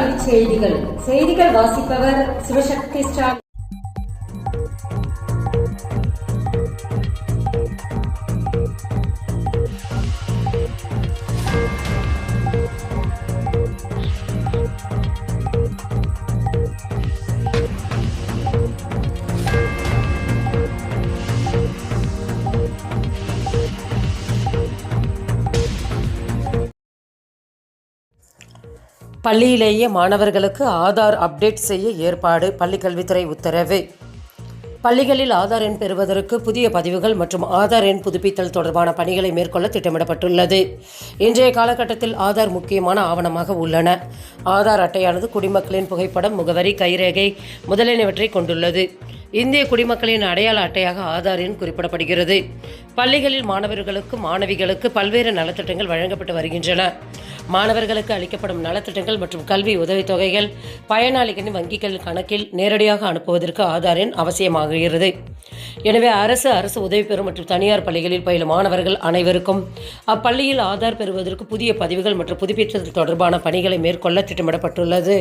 தலைப்புச் செய்திகள். செய்திகள் வாசிப்பவர் சிவசக்தி ஸ்டாலின். பள்ளியிலேயே மாணவர்களுக்கு ஆதார் அப்டேட் செய்ய ஏற்பாடு. பள்ளிக்கல்வித்துறை உத்தரவு. பள்ளிகளில் ஆதார் எண் பெறுவதற்கு புதிய பதிவுகள் மற்றும் ஆதார் எண் புதுப்பித்தல் தொடர்பான பணிகளை மேற்கொள்ள திட்டமிடப்பட்டுள்ளது. இன்றைய காலகட்டத்தில் ஆதார் முக்கியமான ஆவணமாக உள்ளன. ஆதார் அட்டையானது குடிமக்களின் புகைப்படம், முகவரி, கைரேகை முதலியனவற்றை கொண்டுள்ளது. இந்திய குடிமக்களின் அடையாள அட்டையாக ஆதார் எண் குறிப்பிடப்படுகிறது. பள்ளிகளில் மாணவர்களுக்கு, மாணவிகளுக்கு பல்வேறு நலத்திட்டங்கள் வழங்கப்பட்டு வருகின்றன. மாணவர்களுக்கு அளிக்கப்படும் நலத்திட்டங்கள் மற்றும் கல்வி உதவித்தொகைகள் பயனாளிகளின் வங்கிகள் கணக்கில் நேரடியாக அனுப்புவதற்கு ஆதார் எண் அவசியமாகிறது. எனவே அரசு உதவி பெறும் மற்றும் தனியார் பள்ளிகளில் பயிலும் மாணவர்கள் அனைவருக்கும் அப்பள்ளியில் ஆதார் பெறுவதற்கு புதிய பதிவுகள் மற்றும் புதுப்பித்தல் தொடர்பான பணிகளை மேற்கொள்ள திட்டமிடப்பட்டுள்ளது.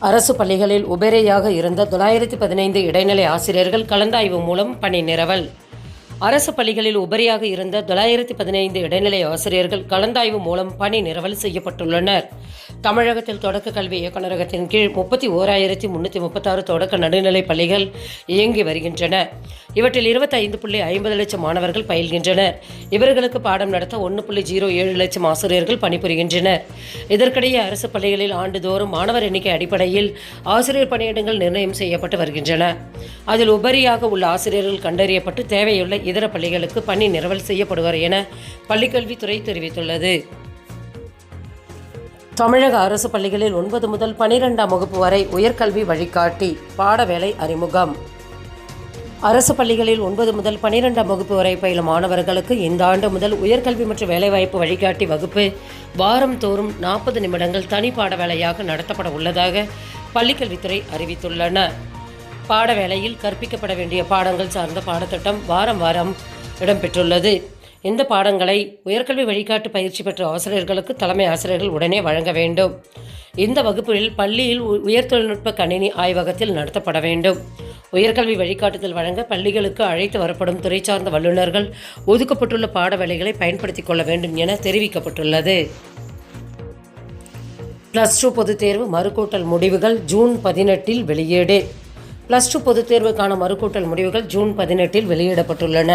அரசு பள்ளிகளில் உபேரையாக இருந்த 915 இடைநிலை ஆசிரியர்கள் கலந்தாய்வு மூலம் பணி நிரவல். அரசு பள்ளிகளில் உபரியாக இருந்த 915 இடைநிலை ஆசிரியர்கள் கலந்தாய்வு மூலம் பணி நிரவல் செய்யப்பட்டுள்ளனர். தமிழகத்தில் தொடக்க கல்வி இயக்குநரகத்தின் கீழ் 31,336 தொடக்க நடுநிலை பள்ளிகள் இயங்கி வருகின்றன. இவற்றில் 25.50 லட்சம் மாணவர்கள் பயில்கின்றனர். இவர்களுக்கு பாடம் நடத்த 1.07 லட்சம் ஆசிரியர்கள் பணிபுரிகின்றனர். இதற்கிடையே அரசு பள்ளிகளில் ஆண்டுதோறும் மாணவர் எண்ணிக்கை அடிப்படையில் ஆசிரியர் பணியிடங்கள் நிர்ணயம் செய்யப்பட்டு வருகின்றன. அதில் உபரியாக உள்ள ஆசிரியர்கள் கண்டறியப்பட்டு தேவையுள்ள இதர பள்ளிகளுக்கு பணி நிரவல் செய்யப்படுவார் என பள்ளிக்கல்வித்துறை தெரிவித்துள்ளது. தமிழக அரசு பள்ளிகளில் 9 முதல் 12ஆம் வகுப்பு வரை உயர்கல்வி வழிகாட்டி பாடவேளை அறிமுகம். அரசு பள்ளிகளில் 9 முதல் 12ஆம் வகுப்பு வரை பயிலும் மாணவர்களுக்கு இந்த ஆண்டு முதல் உயர்கல்வி மற்றும் வேலைவாய்ப்பு வழிகாட்டி வகுப்பு வாரம் தோறும் 40 நிமிடங்கள் தனி பாடவேளையாக நடத்தப்பட உள்ளதாக பள்ளிக்கல்வித்துறை அறிவித்துள்ளன. பாடவேளையில் கற்பிக்கப்பட வேண்டிய பாடங்கள் சார்ந்த பாடத்திட்டம் வாரம் இடம்பெற்றுள்ளது. இந்த பாடங்களை உயர்கல்வி வழிகாட்டு பயிற்சி பெற்ற ஆசிரியர்களுக்கு தலைமை ஆசிரியர்கள் உடனே வழங்க வேண்டும். இந்த வகுப்புகளில் பள்ளியில் உயர் தொழில்நுட்ப கணினி ஆய்வகத்தில் நடத்தப்பட வேண்டும். உயர்கல்வி வழிகாட்டுதல் வழங்க பள்ளிகளுக்கு அழைத்து வரப்படும் துறை சார்ந்த வல்லுநர்கள் ஒதுக்கப்பட்டுள்ள பாடவேளைகளை பயன்படுத்திக் கொள்ள வேண்டும் என தெரிவிக்கப்பட்டுள்ளது. +2 பொதுத் தேர்வு மறுகூட்டல் முடிவுகள் ஜூன் 18 வெளியீடு. +2 பொதுத் தேர்வுக்கான மறுகூட்டல் முடிவுகள் ஜூன் 18 வெளியிடப்பட்டுள்ளன.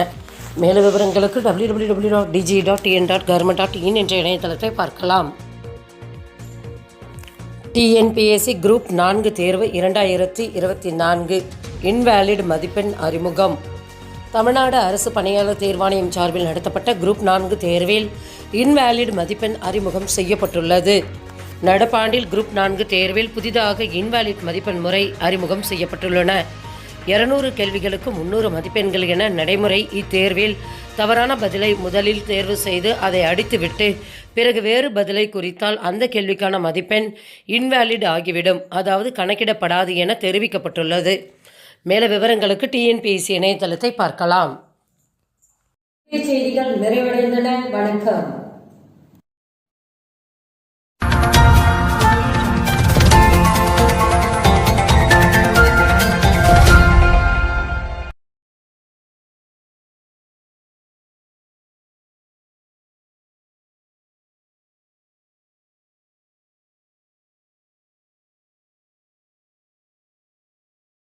மேலும் விவரங்களுக்கு www.dg.tn.government.in என்ற இணையதளத்தை பார்க்கலாம். TNPSC குரூப் 4 தேர்வு 2024 இன்வேலிட் மதிப்பெண் அறிமுகம். தமிழ்நாடு அரசு பணியாளர் தேர்வாணையம் சார்பில் நடத்தப்பட்ட குரூப் 4 தேர்வில் இன்வேலிட் மதிப்பெண் அறிமுகம் செய்யப்பட்டுள்ளது. நடப்பாண்டில் குரூப் 4 தேர்வில் புதிதாக இன்வேலிட் மதிப்பெண் முறை அறிமுகம் செய்யப்பட்டுள்ளன. 200 கேள்விகளுக்கு 300 மதிப்பெண்கள் என நடைமுறை. இத்தேர்வில் தவறான பதிலை முதலில் தேர்வு செய்து அதை அடித்துவிட்டு பிறகு வேறு பதிலை குறித்தால் அந்த கேள்விக்கான மதிப்பெண் இன்வேலிட் ஆகிவிடும், அதாவது கணக்கிடப்படாது என தெரிவிக்கப்பட்டுள்ளது. மேல விவரங்களுக்கு TNPSC இணையதளத்தை பார்க்கலாம். செய்திகள் நிறைவடைந்தன. வணக்கம்.